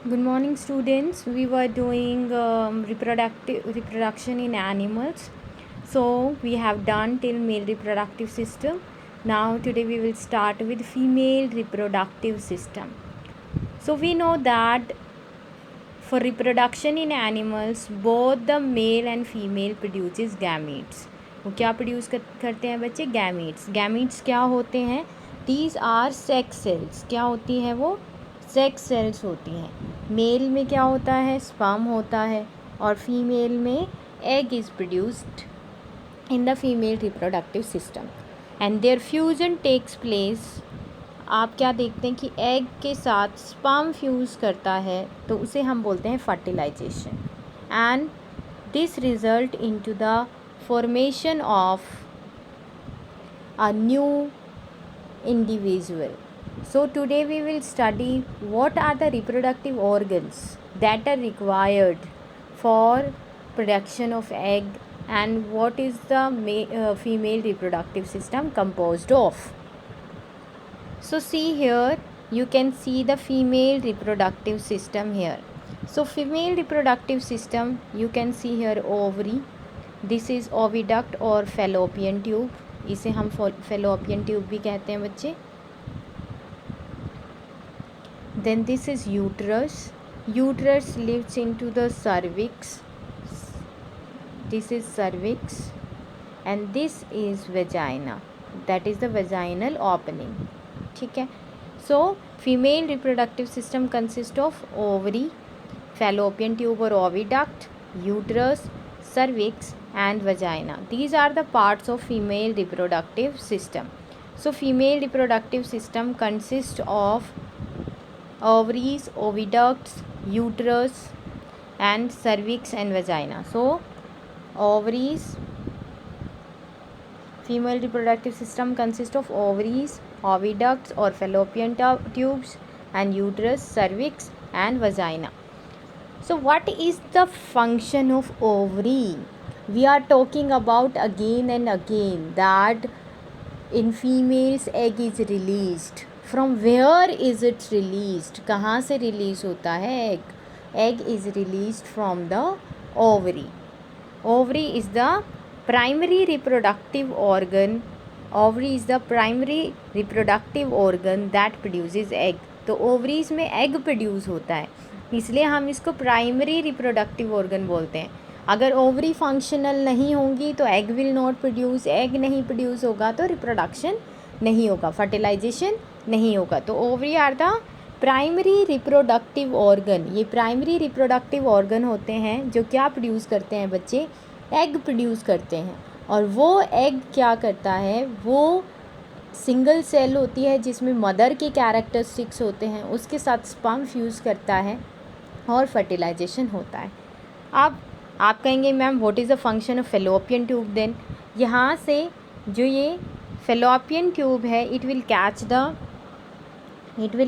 Good morning, students. We were doing reproduction in animals. So we have done till male reproductive system. Now today we will start with female reproductive system. So we know that for reproduction in animals, both the male and female produces gametes. वो क्या produce करते हैं बच्चे? Gametes. Gametes क्या होते हैं? These are sex cells. क्या होती हैं वो? सेक्स सेल्स होती हैं. मेल में क्या होता है? स्पर्म होता है. और फीमेल में egg is produced in the female reproductive system and their fusion takes place. आप क्या देखते हैं कि एग के साथ स्पर्म फ्यूज़ करता है, तो उसे हम बोलते हैं fertilisation. And this result into the formation of a new individual. So today we will study what are the reproductive organs that are required for production of egg and what is the female reproductive system composed of. So see here, you can see the female reproductive system here. So female reproductive system, you can see here ovary. This is oviduct और fallopian tube. इसे हम fallopian tube भी कहते हैं बच्चे. Then this is uterus. Uterus lives into the cervix. This is cervix and this is vagina. That is the vaginal opening. ठीक है. So female reproductive system consist of ovary, fallopian tube और oviduct, uterus, cervix and vagina. These are the parts of female reproductive system. So female reproductive system consists of ovaries, oviducts, uterus and cervix and vagina. So ovaries, female reproductive system consists of ovaries, oviducts or fallopian tubes and uterus, cervix and vagina. So what is the function of ovary? We are talking about again and again that in females egg is released. From where is it released? कहाँ से release होता है egg? Egg is released from the ovary. Ovary is the primary reproductive organ. Ovary is the primary reproductive organ that produces egg. तो ovaries में egg produce होता है, इसलिए हम इसको प्राइमरी रिप्रोडक्टिव ऑर्गन बोलते हैं. अगर ओवरी फंक्शनल नहीं होंगी तो egg will not produce. Egg नहीं प्रोड्यूस होगा तो रिप्रोडक्शन नहीं होगा, फर्टिलाइजेशन नहीं होगा. तो ovary are the primary reproductive organ. ये प्राइमरी रिप्रोडक्टिव ऑर्गन होते हैं जो क्या प्रोड्यूस करते हैं बच्चे? एग प्रोड्यूस करते हैं. और वो एग क्या करता है? वो सिंगल सेल होती है जिसमें मदर के कैरेक्टरिस्टिक्स होते हैं, उसके साथ स्पर्म फ्यूज़ करता है और फर्टिलाइजेशन होता है. अब आप कहेंगे ma'am what is the function of fallopian tube? Then यहाँ से जो ये फेलोपियन ट्यूब है it will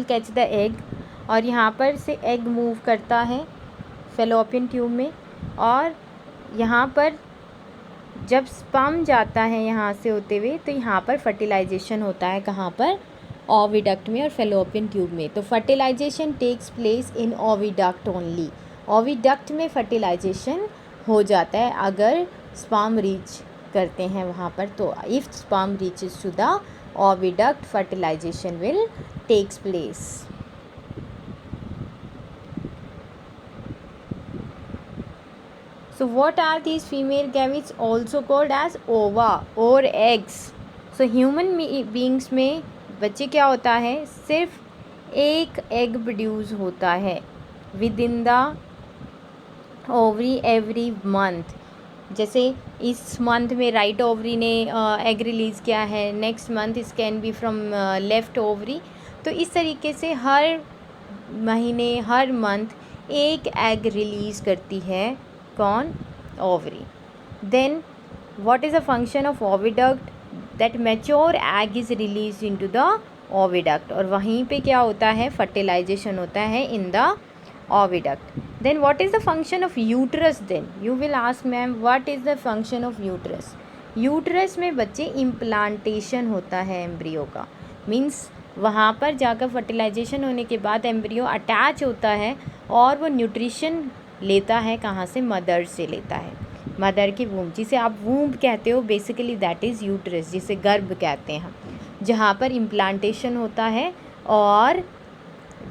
catch the egg और यहाँ पर से एग मूव करता है फेलोपियन ट्यूब में. और यहाँ पर जब स्पर्म जाता है यहाँ से होते हुए तो यहाँ पर फर्टिलाइजेशन होता है. कहाँ पर? ओविडक्ट में और फेलोपियन ट्यूब में. तो fertilisation takes place in oviduct only. Oviduct में फर्टिलाइजेशन हो जाता है अगर स्पर्म रीच करते हैं वहाँ पर. तो if sperm reaches to the oviduct fertilisation will takes place. So what are these female gametes also called as ova or eggs? So human beings में बच्चे क्या होता है? सिर्फ एक एग प्रोड्यूस होता है within the ovary every month. जैसे इस मंथ में राइट ओवरी ने एग रिलीज़ किया है, नेक्स्ट मंथ इस can be from left ovary. तो इस तरीके से हर महीने हर मंथ एक एग रिलीज़ करती है. कौन? Ovary. Then what is the function of oviduct? That mature egg is release into the oviduct और वहीं पे क्या होता है? फर्टिलाइजेशन होता है in the oviduct. Then what is the function of uterus? Then you will ask ma'am what is the function of uterus? Uterus में बच्चे इम्प्लांटेशन होता है एम्ब्रियो का. मीन्स वहाँ पर जाकर फर्टिलाइजेशन होने के बाद एम्ब्रियो अटैच होता है और वो न्यूट्रिशन लेता है कहाँ से, मदर से लेता है, मदर की वूम्ब, जिसे आप वूम्ब कहते हो, बेसिकली दैट इज़ यूट्रस, जिसे गर्भ कहते हैं हम, जहाँ पर इम्प्लांटेशन होता है और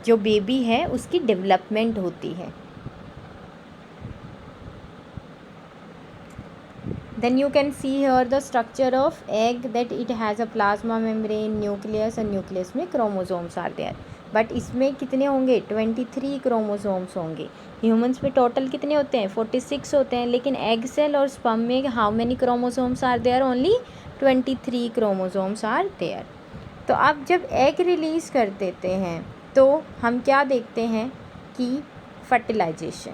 जो बेबी है उसकी डेवलपमेंट होती है। Then you can see here the structure of egg, that it has a plasma membrane, nucleus, and nucleus में chromosomes are there. बट इसमें कितने होंगे, 23 क्रोमोसोम्स होंगे। ह्यूमंस में टोटल कितने होते हैं, 46 होते हैं, लेकिन एग सेल और स्पर्म में how many chromosomes are there, only 23 chromosomes are there. तो अब जब एग रिलीज़ कर देते हैं तो हम क्या देखते हैं कि fertilisation,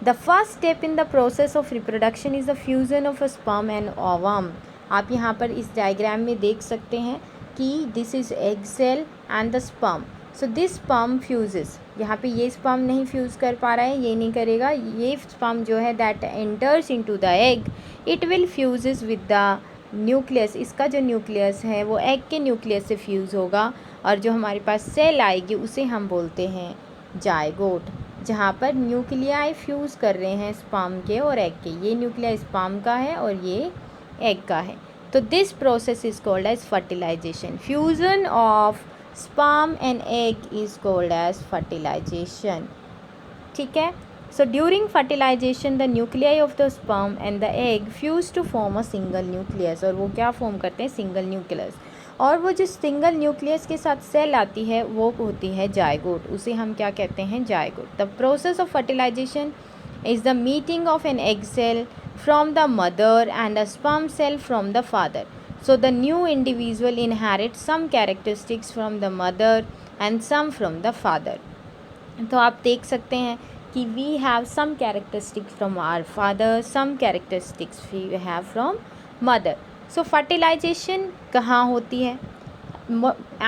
the first step in the process of reproduction is the fusion of a sperm and ovum. आप यहाँ पर इस डायग्राम में देख सकते हैं कि this is egg cell and the sperm. So this sperm fuses, यहाँ पे ये स्पर्म नहीं फ्यूज़ कर पा रहा है, ये नहीं करेगा, ये स्पर्म जो है that enters into the egg, it will fuses with the nucleus. इसका जो न्यूक्लियस है वो एग के न्यूक्लियस से फ्यूज़ होगा, और जो हमारे पास सेल आएगी उसे हम बोलते हैं जायगोट, जहाँ पर न्यूक्लियाई फ्यूज़ कर रहे हैं स्पर्म के और एग के। ये न्यूक्लिया स्पर्म का है और ये एग का है। तो this process is called as fertilisation. Fusion of sperm and egg is called as fertilization. ठीक है। So during fertilization the nuclei of the sperm and the egg fuse to form a single nucleus, और वो क्या form करते हैं, single nucleus. और वो जो सिंगल न्यूक्लियस के साथ सेल आती है वो होती है जायगोट, उसे हम क्या कहते हैं, zygote. The process of fertilisation is the meeting of an egg cell from the mother and a sperm cell from the father. So the new individual inherits some characteristics from the mother and some from the father. तो आप देख सकते हैं कि we have some characteristics from our father, some characteristics we have from mother. So fertilization कहाँ होती है,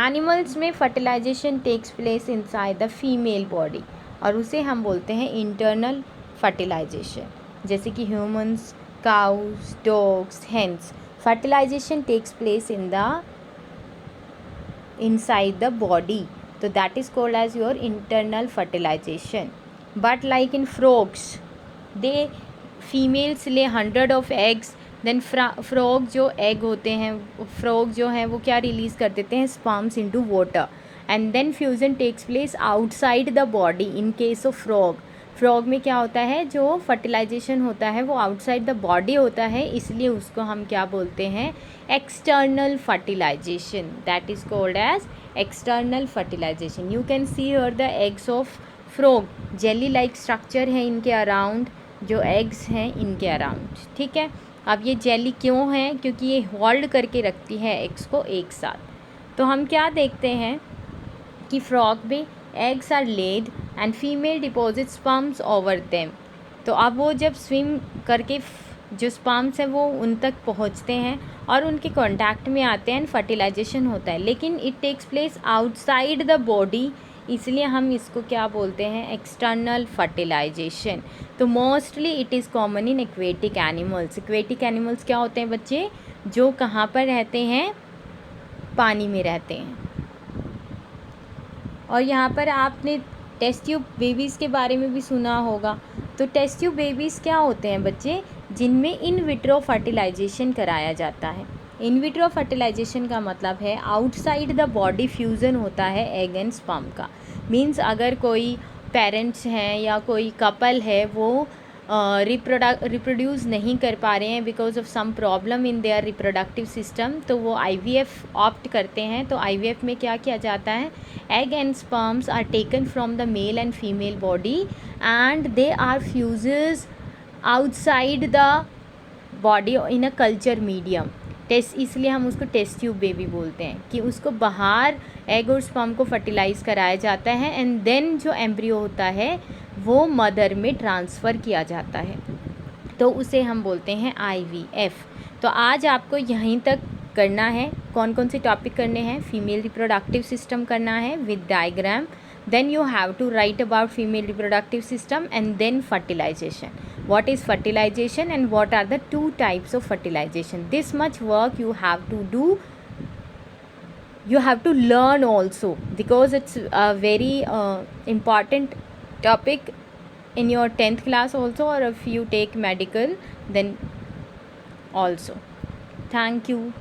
animals में fertilization takes place inside the female body, और उसे हम बोलते हैं internal fertilization। जैसे कि humans, cows, dogs, hens, fertilization takes place in the inside the body, so that is called as your internal fertilization. But like in frogs, they females lay 100 of eggs, then frog जो egg होते हैं, frog जो हैं वो क्या release कर देते हैं, sperms into water, and then fusion takes place outside the body. In case of frog में क्या होता है, जो फर्टिलाइजेशन होता है वो आउटसाइड द बॉडी होता है, इसलिए उसको हम क्या बोलते हैं, external fertilisation, that is called as external fertilisation. You can see here the eggs of frog, jelly like structure है इनके अराउंड, जो एग्स हैं इनके अराउंड। ठीक है, अब ये जेली क्यों है, क्योंकि ये होल्ड करके रखती है एग्स को एक साथ। तो हम क्या देखते हैं कि फ्रॉग में eggs are laid and female deposits sperms over them। तो अब वो जब स्विम करके जो स्पर्म्स हैं वो उन तक पहुंचते हैं और उनके कांटेक्ट में आते हैं, फर्टिलाइजेशन होता है, लेकिन it takes place outside the body, इसलिए हम इसको क्या बोलते हैं, एक्सटर्नल फर्टिलाइजेशन। तो mostly it is common in aquatic animals. Aquatic animals क्या होते हैं बच्चे, जो कहाँ पर रहते हैं, पानी में रहते हैं। और यहाँ पर आपने टेस्ट ट्यूब बेबीज़ के बारे में भी सुना होगा। तो टेस्ट ट्यूब बेबीज़ क्या होते हैं बच्चे, जिनमें इन विट्रो फर्टिलाइजेशन कराया जाता है। इन विट्रो फर्टिलाइजेशन का मतलब है आउटसाइड द बॉडी फ्यूज़न होता है एग एंड स्पर्म का। मीन्स अगर कोई पेरेंट्स हैं या कोई कपल है वो रिप्रोड्यूस नहीं कर पा रहे हैं because of some problem in their reproductive system, तो वो IVF ऑप्ट करते हैं। तो IVF में क्या किया जाता है, egg and sperms are taken from the male and female body and they are fuses outside the body in a culture medium. Test, इसलिए हम उसको टेस्ट ट्यूब बेबी बोलते हैं कि उसको बाहर एग और स्पर्म को फर्टिलाइज़ कराया जाता है एंड देन जो एम्ब्रियो होता है वो मदर में ट्रांसफ़र किया जाता है, तो उसे हम बोलते हैं IVF। तो आज आपको यहीं तक करना है, कौन कौन से टॉपिक करने हैं, फीमेल रिप्रोडक्टिव सिस्टम करना है with diagram, then you have to write about female reproductive system and then fertilization. What is fertilization and what are the two types of fertilization? This much work you have to do, you have to learn also, because it's a very important topic in your 10th class also, or if you take medical then also. Thank you.